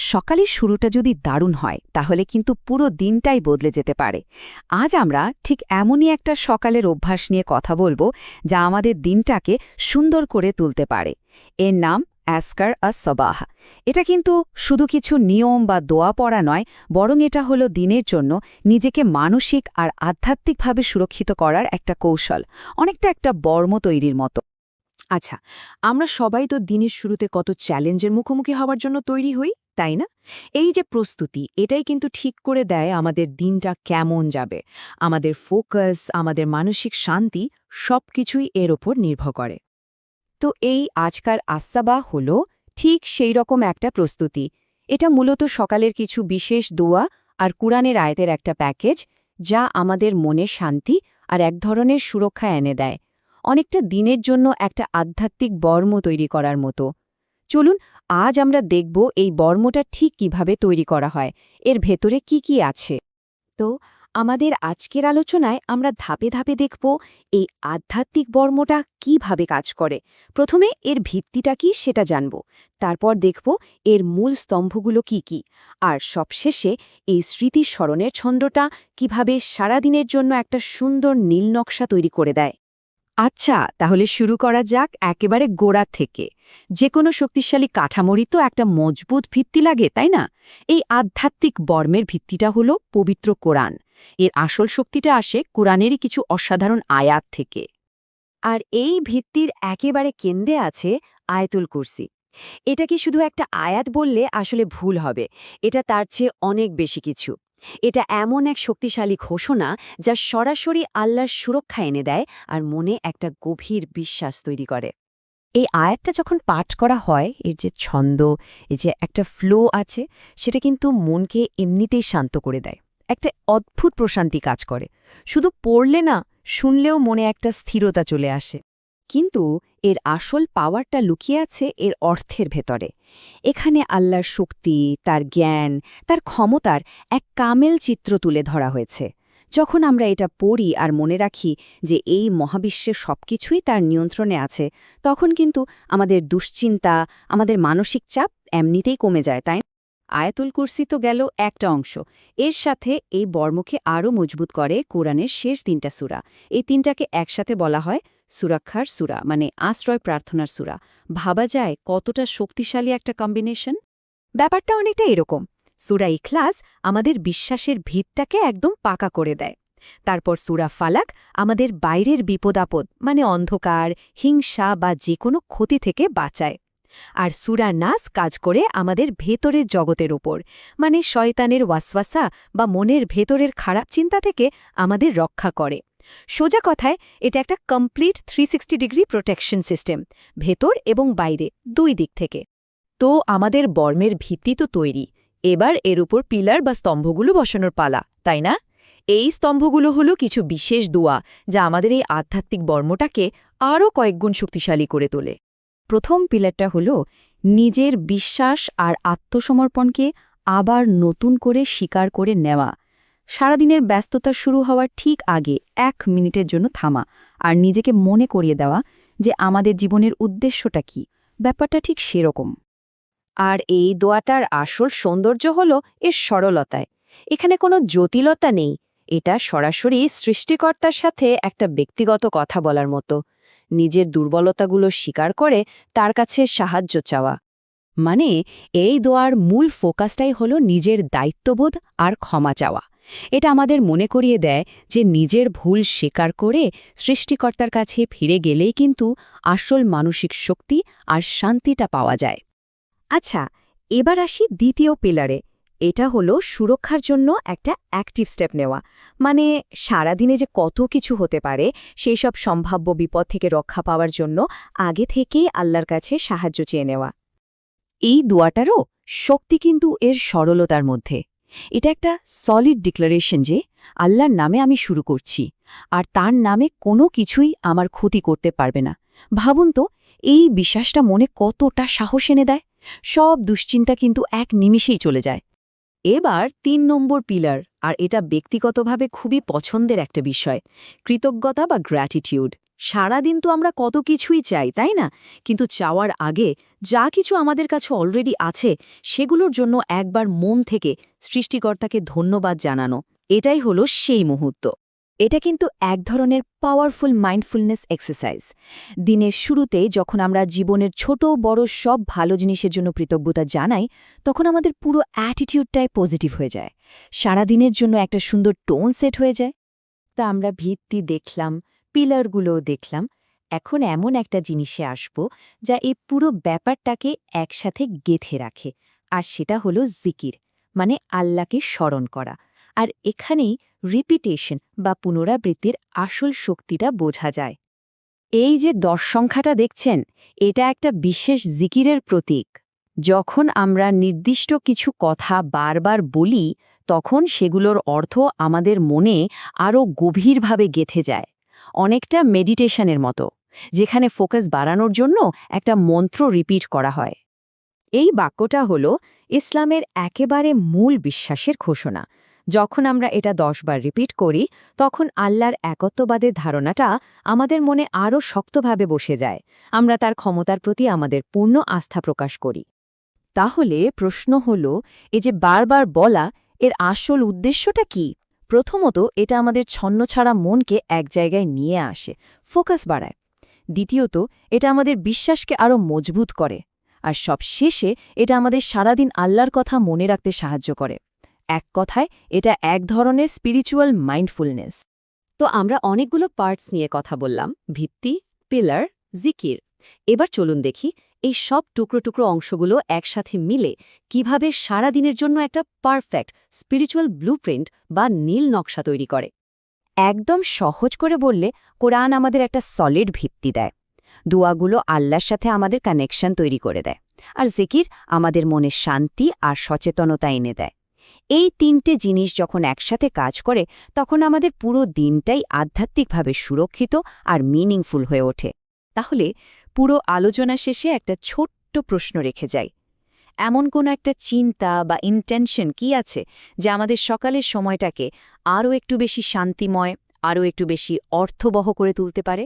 সকালের শুরুটা যদি দারুণ হয় তাহলে কিন্তু পুরো দিনটাই বদলে যেতে পারে। আজ আমরা ঠিক এমনই একটা সকালের অভ্যাস নিয়ে কথা বলবো যা আমাদের দিনটাকে সুন্দর করে তুলতে পারে। এর নাম অ্যাস্কার সবাহ। এটা কিন্তু শুধু কিছু নিয়ম বা দোয়া পড়া নয়, বরং এটা হলো দিনের জন্য নিজেকে মানসিক আর আধ্যাত্মিকভাবে সুরক্ষিত করার একটা কৌশল, অনেকটা একটা বর্ম তৈরির মতো। আচ্ছা, আমরা সবাই তো দিনের শুরুতে কত চ্যালেঞ্জের মুখোমুখি হওয়ার জন্য তৈরি হই, তাই না? এই যে প্রস্তুতি, এটাই কিন্তু ঠিক করে দেয় আমাদের দিনটা কেমন যাবে। আমাদের ফোকাস, আমাদের মানসিক শান্তি সবকিছুই এর ওপর নির্ভর করে। তো এই আজকার আসসাবা হলো ঠিক সেই রকম একটা প্রস্তুতি। এটা মূলত সকালের কিছু বিশেষ দোয়া আর কুরআনের আয়াতের একটা প্যাকেজ, যা আমাদের মনে শান্তি আর এক ধরনের সুরক্ষা এনে দেয়, অনেকটা দিনের জন্য একটা আধ্যাত্মিক বর্ম তৈরি করার মতো। চলুন আজ আমরা দেখব এই বর্মটা ঠিক কিভাবে তৈরি করা হয়, এর ভেতরে কি কি আছে। তো আমাদের আজকের আলোচনায় আমরা ধাপে ধাপে দেখব এই আধ্যাত্মিক বর্মটা কিভাবে কাজ করে। প্রথমে এর ভিত্তিটা কি সেটা জানব, তারপর দেখব এর মূল স্তম্ভগুলো কি কি, আর সবশেষে এই স্মৃতি স্মরণের ছন্দটা কিভাবে সারাদিনের জন্য একটা সুন্দর নীল নকশা তৈরি করে দেয়। আচ্ছা, তাহলে শুরু করা যাক একেবারে গোড়া থেকে। যে কোনো শক্তিশালী কাঠামোরই তো একটা মজবুত ভিত্তি লাগে, তাই না? এই আধ্যাত্মিক বর্মের ভিত্তিটা হলো পবিত্র কোরআন। এর আসল শক্তিটা আসে কোরআনেরই কিছু অসাধারণ আয়াত থেকে। আর এই ভিত্তির একেবারে কেন্দ্রে আছে আয়াতুল কুরসি। এটা কি শুধু একটা আয়াত বললে আসলে ভুল হবে, এটা তার চেয়ে অনেক বেশি কিছু। এটা এমন এক শক্তিশালী ঘোষণা যা সরাসরি আল্লাহর সুরক্ষা এনে দেয় আর মনে একটা গভীর বিশ্বাস তৈরি করে। এই আয়াতটা যখন পাঠ করা হয়, এর যে ছন্দ, এই যে একটা ফ্লো আছে, সেটা কিন্তু মনকে এমনিতেই শান্ত করে দেয়। একটা অদ্ভুত প্রশান্তি কাজ করে। শুধু পড়লে না, শুনলেও মনে একটা স্থিরতা চলে আসে। কিন্তু এর আসল পাওয়ারটা লুকিয়ে আছে এর অর্থের ভেতরে। এখানে আল্লাহর শক্তি, তার জ্ঞান, তার ক্ষমতার এক কামেল চিত্র তুলে ধরা হয়েছে। যখন আমরা এটা পড়ি আর মনে রাখি যে এই মহাবিশ্বে সবকিছুই তার নিয়ন্ত্রণে আছে, তখন কিন্তু আমাদের দুশ্চিন্তা, আমাদের মানসিক চাপ এমনিতেই কমে যায়, তাই না? আয়াতুল কুরসি তো গেল একটা অংশ। এর সাথে এই বর্মকে আরও মজবুত করে কোরআনের শেষ ৩টা সূরা। এই ৩টাকে একসাথে বলা হয় সুরাক্ষার সূরা, মানে আশ্রয় প্রার্থনার সূরা। ভাবা যায় কতটা শক্তিশালী একটা কম্বিনেশন। ব্যাপারটা অনেকটা এরকম। সূরা ইখলাস আমাদের বিশ্বাসের ভিতটাকে একদম পাকা করে দেয়। তারপর সূরা ফালাক আমাদের বাইরের বিপদাপদ, মানে অন্ধকার, হিংসা বা যে কোনো ক্ষতি থেকে বাঁচায়। আর সূরা নাস কাজ করে আমাদের ভেতরের জগতের ওপর, মানে শয়তানের ওয়াসওয়াসা বা মনের ভেতরের খারাপ চিন্তা থেকে আমাদের রক্ষা করে। সোজা কথায় এটা একটা কমপ্লিট 360 ডিগ্রি প্রোটেকশন সিস্টেম, ভেতর এবং বাইরে দুই দিক থেকে। তো আমাদের বর্মের ভিত্তি তো তৈরি, এবার এর উপর পিলার বা স্তম্ভগুলো বসানোর পালা, তাই না? এই স্তম্ভগুলো হলো কিছু বিশেষ দোয়া যা আমাদের এই আধ্যাত্মিক বর্মটাকে আরও কয়েকগুণ শক্তিশালী করে তোলে। প্রথম পিলারটা হলো নিজের বিশ্বাস আর আত্মসমর্পণকে আবার নতুন করে স্বীকার করে নেওয়া। সারাদিনের ব্যস্ততা শুরু হওয়ার ঠিক আগে ১ মিনিটের জন্য থামা আর নিজেকে মনে করিয়ে দেওয়া যে আমাদের জীবনের উদ্দেশ্যটা কি। ব্যাপারটা ঠিক সেরকম। আর এই দোয়াটার আসল সৌন্দর্য হল এর সরলতায়। এখানে কোনো জটিলতা নেই। এটা সরাসরি সৃষ্টিকর্তার সাথে একটা ব্যক্তিগত কথা বলার মতো, নিজের দুর্বলতাগুলো স্বীকার করে তার কাছে সাহায্য চাওয়া। মানে এই দোয়ার মূল ফোকাসটাই হলো নিজের দায়িত্ববোধ আর ক্ষমা চাওয়া। এটা আমাদের মনে করিয়ে দেয় যে নিজের ভুল স্বীকার করে সৃষ্টিকর্তার কাছে ফিরে গেলেই কিন্তু আসল মানসিক শক্তি আর শান্তিটা পাওয়া যায়। আচ্ছা, এবার আসি দ্বিতীয় পিলারে। এটা হলো সুরক্ষার জন্য একটা অ্যাক্টিভ স্টেপ নেওয়া। মানে সারাদিনে যে কত কিছু হতে পারে, সেই সব সম্ভাব্য বিপদ থেকে রক্ষা পাওয়ার জন্য আগে থেকেই আল্লাহর কাছে সাহায্য চেয়ে নেওয়া। এই দোয়াটারও শক্তি কিন্তু এর সরলতার মধ্যে। এটা একটা সলিড ডিক্লারেশন যে আল্লাহর নামে আমি শুরু করছি, আর তার নামে কোনো কিছুই আমার ক্ষতি করতে পারবে না। ভাবুন তো, এই বিশ্বাসটা মনে কতটা সাহস এনে দেয়। সব দুশ্চিন্তা কিন্তু এক নিমিষেই চলে যায়। এবার ৩ নম্বর পিলার, আর এটা ব্যক্তিগতভাবে খুবই পছন্দের একটা বিষয়, কৃতজ্ঞতা বা গ্র্যাটিটিউড। সারাদিন তো আমরা কত কিছুই চাই, তাই না? কিন্তু চাওয়ার আগে যা কিছু আমাদের কাছে অলরেডি আছে সেগুলোর জন্য একবার মন থেকে সৃষ্টিকর্তাকে ধন্যবাদ জানানো, এটাই হলো সেই মুহূর্ত। এটা কিন্তু এক ধরনের পাওয়ারফুল মাইন্ডফুলনেস এক্সারসাইজ। দিনের শুরুতে যখন আমরা জীবনের ছোট বড় সব ভালো জিনিসের জন্য কৃতজ্ঞতা জানাই, তখন আমাদের পুরো অ্যাটিটিউডটাই পজিটিভ হয়ে যায়। সারাদিনের জন্য একটা সুন্দর টোন সেট হয়ে যায়। তা আমরা ভিত্তি দেখলাম, পিলারগুলোও দেখলাম। এখন এমন একটা জিনিসে আসব যা এই পুরো ব্যাপারটাকে একসাথে গেঁথে রাখে, আর সেটা হলো জিকির, মানে আল্লাহকে স্মরণ করা। আর এখানেই রিপিটেশন বা পুনরাবৃত্তির আসল শক্তিটা বোঝা যায়। এই যে 10 সংখ্যাটা দেখছেন, এটা একটা বিশেষ জিকিরের প্রতীক। যখন আমরা নির্দিষ্ট কিছু কথা বারবার বলি, তখন সেগুলোর অর্থ আমাদের মনে আরও গভীরভাবে গেঁথে যায়, অনেকটা মেডিটেশনের মতো, যেখানে ফোকাস বাড়ানোর জন্য একটা মন্ত্র রিপিট করা হয়। এই বাক্যটা হলো ইসলামের একেবারে মূল বিশ্বাসের ঘোষণা। যখন আমরা এটা 10 বার রিপিট করি, তখন আল্লাহর একত্ববাদের ধারণাটা আমাদের মনে আরও শক্তভাবে বসে যায়। আমরা তার ক্ষমতার প্রতি আমাদের পূর্ণ আস্থা প্রকাশ করি। তাহলে প্রশ্ন হলো, এই যে বারবার বলা, এর আসল উদ্দেশ্যটা কি? প্রথমত, এটা আমাদের ছন্নছাড়া মনকে এক জায়গায় নিয়ে আসে, ফোকাস বাড়ায়। দ্বিতীয়ত, এটা আমাদের বিশ্বাসকে আরও মজবুত করে। আর সবশেষে এটা আমাদের সারাদিন আল্লাহর কথা মনে রাখতে সাহায্য করে। এক কথায়, এটা এক ধরনের স্পিরিচুয়াল মাইন্ডফুলনেস। তো আমরা অনেকগুলো পার্টস নিয়ে কথা বললাম: ভিত্তি, পিলার, জিকির। এবার চলুন দেখি এই সব টুকরো টুকরো অংশগুলো একসাথে মিলে কিভাবে সারাদিনের জন্য একটা পারফেক্ট স্পিরিচুয়াল ব্লুপ্রিন্ট বা নীল নকশা তৈরি করে। একদম সহজ করে বললে, কোরআন আমাদের একটা সলিড ভিত্তি দেয়। দোয়াগুলো আল্লাহর সাথে আমাদের কানেকশন তৈরি করে দেয়। আর জিকির আমাদের মনে শান্তি আর সচেতনতা এনে দেয়। এই 3টে জিনিস যখন একসাথে কাজ করে, তখন আমাদের পুরো দিনটাই আধ্যাত্মিকভাবে সুরক্ষিত আর মিনিংফুল হয়ে ওঠে। তাহলে পুরো আলোচনা শেষে একটা ছোট্ট প্রশ্ন রেখে যাই। এমন কোনো একটা চিন্তা বা ইন্টেনশন কি আছে যা আমাদের সকালের সময়টাকে আরও একটু বেশি শান্তিময়, আরও একটু বেশি অর্থবহ করে তুলতে পারে?